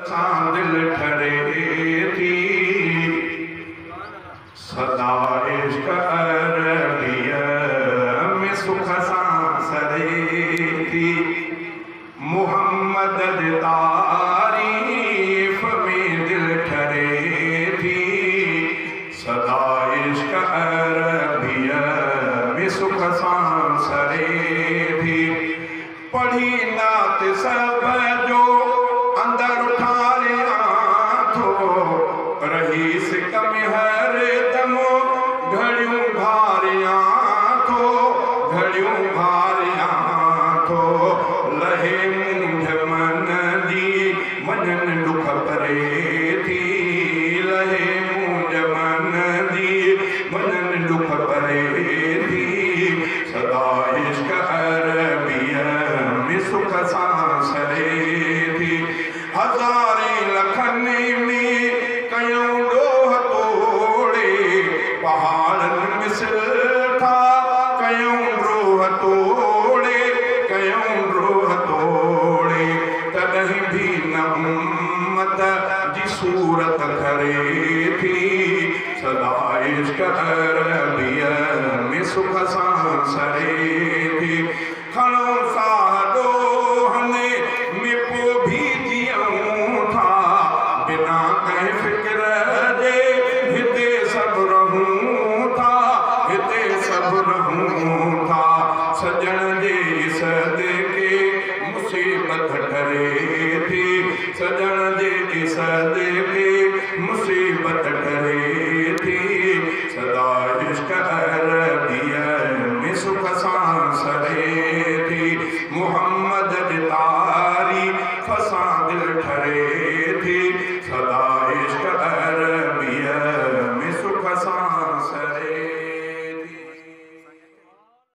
सां दिल ठरे थी सदा इश्क अरबिया में सुख सां सरे थी मुहम्मद दी तारीफ में दिल ठरे थी सदा इश्क अरबिया में सुख सां सरे थी पढ़ी नात सब जो अंदर उठारिया थो रही सिक में हर दम घड़ियों भारिया थो लहे मुंझ मन दी मनन दुख परे थी लहे मुंझ मन दी मनन दुख परे थी सदा इश्क अरबिया में सुख सां सरे थी हज़ारे लखनि में कयूं ॾोह तोड़े पहाड़नि मिसल था कयूं ड्रोह तोड़े तॾहिं बि न उम्मत जी सूरत करे थी सदा इश्क अरबिया में सुख सां सरे थी खणो साह ॾोहने में पोइ भी जियूं था बिना कंहिं फिक्र जे हिते सभु रहूं था सजण जे सदके मुसीबत ठरे थी सजण जे सदके